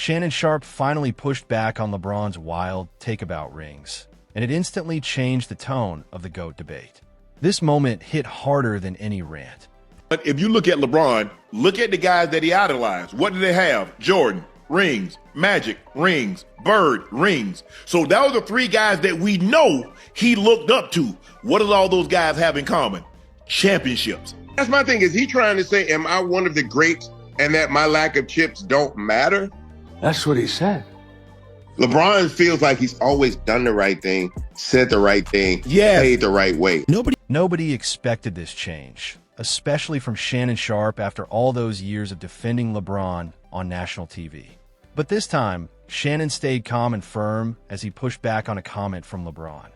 Shannon Sharpe finally pushed back on LeBron's wild take about rings, and it instantly changed the tone of the GOAT debate. This moment hit harder than any rant. But if you look at LeBron, look at the guys that he idolized. What did they have? Jordan, rings. Magic, rings. Bird, rings. So those are the three guys that we know he looked up to. What does all those guys have in common? Championships. That's my thing. Is he trying to say, am I one of the greats and that my lack of chips don't matter? That's what he said. LeBron feels like he's always done the right thing, said the right thing, played the right way. Nobody expected this change, especially from Shannon Sharpe after all those years of defending LeBron on national TV. But this time, Shannon stayed calm and firm as he pushed back on a comment from LeBron,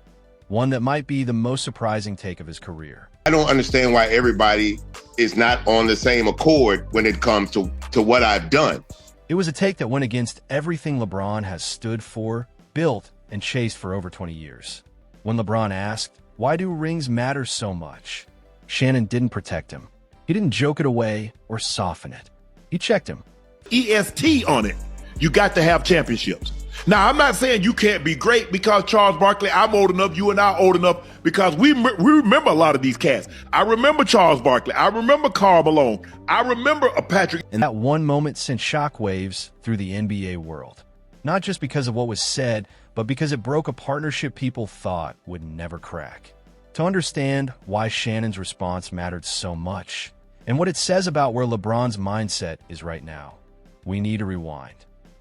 one that might be the most surprising take of his career. I don't understand why everybody is not on the same accord when it comes to what I've done. It was a take that went against everything LeBron has stood for, built, and chased for over 20 years. When LeBron asked, "Why do rings matter so much?" Shannon didn't protect him. He didn't joke it away or soften it. He checked him. EST on it. You got to have championships. Now, I'm not saying you can't be great because Charles Barkley, I'm old enough, you and I are old enough, because we remember a lot of these cats. I remember Charles Barkley. I remember Karl Malone. I remember a Patrick. And that one moment sent shockwaves through the NBA world. Not just because of what was said, but because it broke a partnership people thought would never crack. To understand why Shannon's response mattered so much, and what it says about where LeBron's mindset is right now, we need to rewind.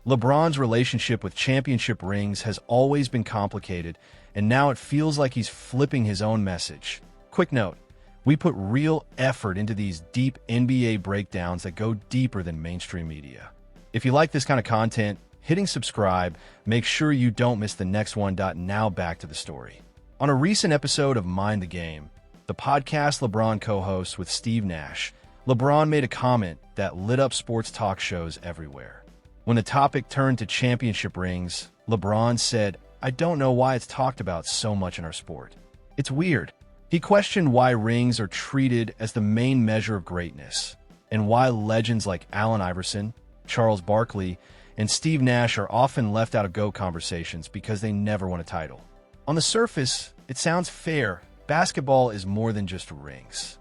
LeBron's relationship with championship rings has always been complicated, and now it feels like he's flipping his own message. Quick note, we put real effort into these deep NBA breakdowns that go deeper than mainstream media. If you like this kind of content, hitting subscribe makes sure you don't miss the next one. Now back to the story. On a recent episode of Mind the Game, the podcast LeBron co-hosts with Steve Nash, LeBron made a comment that lit up sports talk shows everywhere. When the topic turned to championship rings, LeBron said, "I don't know why it's talked about so much in our sport. It's weird." He questioned why rings are treated as the main measure of greatness, and why legends like Allen Iverson, Charles Barkley, and Steve Nash are often left out of GOAT conversations because they never won a title. On the surface, it sounds fair. Basketball is more than just rings.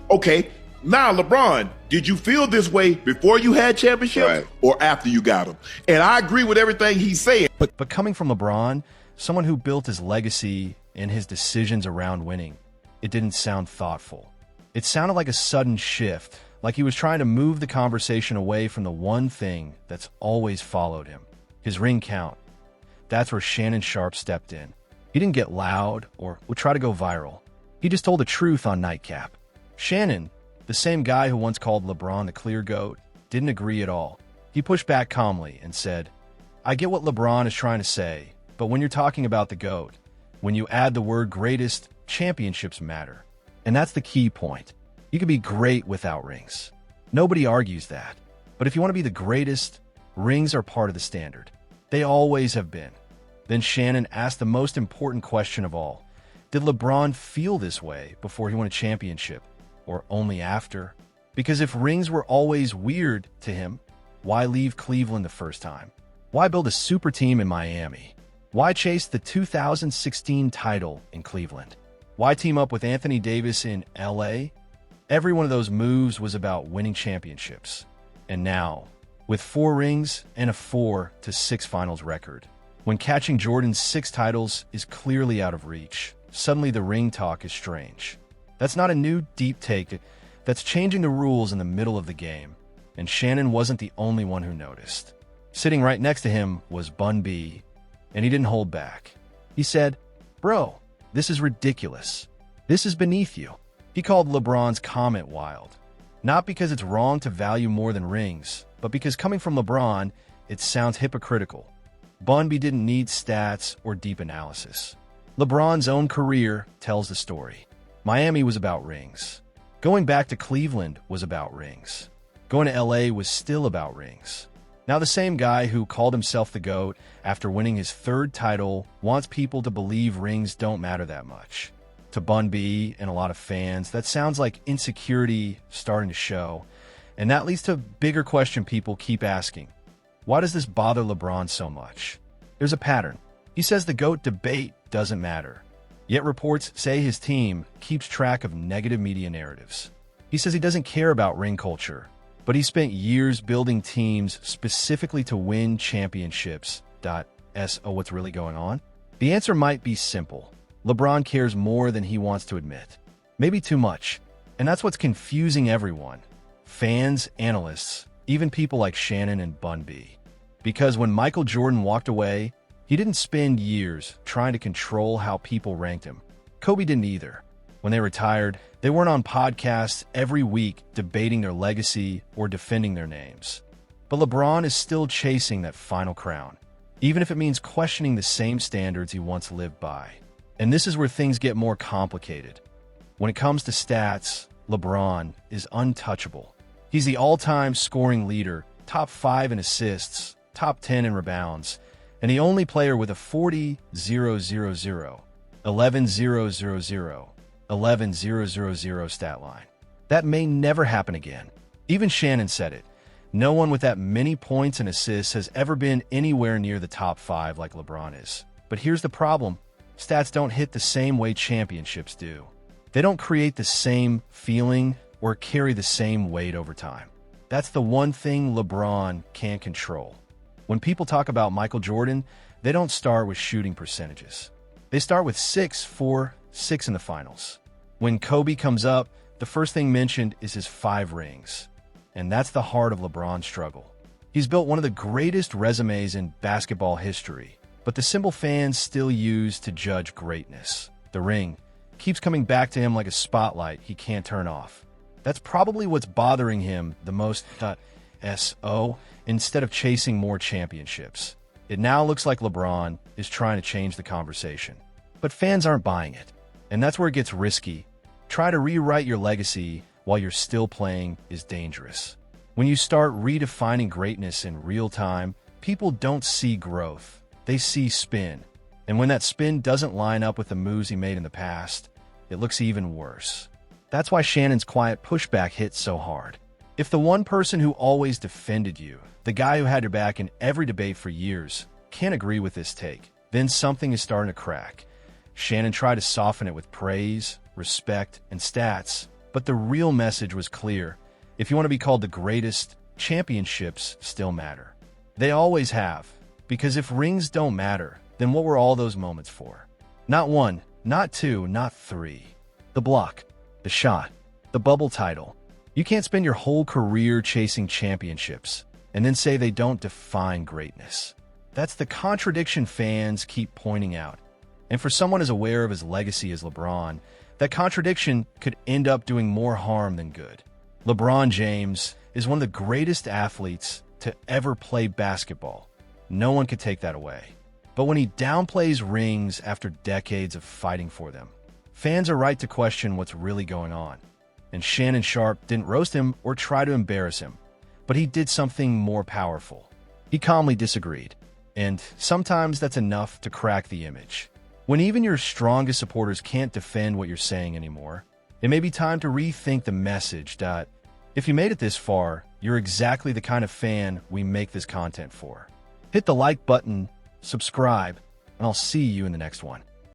Okay. Now, LeBron, did you feel this way before you had championships or after you got them? And I agree with everything he's saying. But coming from LeBron, someone who built his legacy and his decisions around winning, it didn't sound thoughtful. It sounded like a sudden shift, like he was trying to move the conversation away from the one thing that's always followed him, his ring count. That's where Shannon Sharpe stepped in. He didn't get loud or would try to go viral. He just told the truth on Nightcap. Shannon, the same guy who once called LeBron the clear GOAT, didn't agree at all. He pushed back calmly and said, "I get what LeBron is trying to say, but when you're talking about the GOAT, when you add the word greatest, championships matter." And that's the key point. You can be great without rings. Nobody argues that. But if you want to be the greatest, rings are part of the standard. They always have been. Then Shannon asked the most important question of all. Did LeBron feel this way before he won a championship? Or only after? Because if rings were always weird to him, why leave Cleveland the first time? Why build a super team in Miami? Why chase the 2016 title in Cleveland? Why team up with Anthony Davis in LA? Every one of those moves was about winning championships. And now, with 4 rings and a 4-6 finals record, when catching Jordan's 6 titles is clearly out of reach, suddenly the ring talk is strange. That's not a new deep take. That's changing the rules in the middle of the game. And Shannon wasn't the only one who noticed. Sitting right next to him was Bun B, and he didn't hold back. He said, "Bro, this is ridiculous. This is beneath you." He called LeBron's comment wild. Not because it's wrong to value more than rings, but because coming from LeBron, it sounds hypocritical. Bun B didn't need stats or deep analysis. LeBron's own career tells the story. Miami was about rings. Going back to Cleveland was about rings. Going to LA was still about rings. Now the same guy who called himself the GOAT after winning his 3rd title wants people to believe rings don't matter that much. To Bun B and a lot of fans, that sounds like insecurity starting to show. And that leads to a bigger question people keep asking. Why does this bother LeBron so much? There's a pattern. He says the GOAT debate doesn't matter. Yet reports say his team keeps track of negative media narratives. He says he doesn't care about ring culture, but he spent years building teams specifically to win championships. So what's really going on? The answer might be simple. LeBron cares more than he wants to admit. Maybe too much. And that's what's confusing everyone. Fans, analysts, even people like Shannon and Bun B. Because when Michael Jordan walked away, he didn't spend years trying to control how people ranked him. Kobe didn't either. When they retired, they weren't on podcasts every week debating their legacy or defending their names. But LeBron is still chasing that final crown, even if it means questioning the same standards he once lived by. And this is where things get more complicated. When it comes to stats, LeBron is untouchable. He's the all-time scoring leader, top 5 in assists, top 10 in rebounds, and the only player with a 40-0-0-0, 11-0-0-0, 11-0-0-0 stat line. That may never happen again. Even Shannon said it. No one with that many points and assists has ever been anywhere near the top 5 like LeBron is. But here's the problem. Stats don't hit the same way championships do. They don't create the same feeling or carry the same weight over time. That's the one thing LeBron can't control. When people talk about Michael Jordan, they don't start with shooting percentages. They start with 6, 4, 6 in the finals. When Kobe comes up, the first thing mentioned is his 5 rings. And that's the heart of LeBron's struggle. He's built one of the greatest resumes in basketball history, but the symbol fans still use to judge greatness, the ring, keeps coming back to him like a spotlight he can't turn off. That's probably what's bothering him the most. Instead of chasing more championships, it now looks like LeBron is trying to change the conversation. But fans aren't buying it. And that's where it gets risky. Try to rewrite your legacy while you're still playing is dangerous. When you start redefining greatness in real time, people don't see growth. They see spin. And when that spin doesn't line up with the moves he made in the past, it looks even worse. That's why Shannon's quiet pushback hits so hard. If the one person who always defended you, the guy who had your back in every debate for years, can't agree with this take, then something is starting to crack. Shannon tried to soften it with praise, respect, and stats, but the real message was clear. If you want to be called the greatest, championships still matter. They always have, because if rings don't matter, then what were all those moments for? Not 1, not 2, not 3. The block, the shot, the bubble title. You can't spend your whole career chasing championships and then say they don't define greatness. That's the contradiction fans keep pointing out. And for someone as aware of his legacy as LeBron, that contradiction could end up doing more harm than good. LeBron James is one of the greatest athletes to ever play basketball. No one could take that away. But when he downplays rings after decades of fighting for them, fans are right to question what's really going on. And Shannon Sharpe didn't roast him or try to embarrass him, but he did something more powerful. He calmly disagreed. And sometimes that's enough to crack the image. When even your strongest supporters can't defend what you're saying anymore, it may be time to rethink the message. If you made it this far, you're exactly the kind of fan we make this content for. Hit the like button, subscribe, and I'll see you in the next one.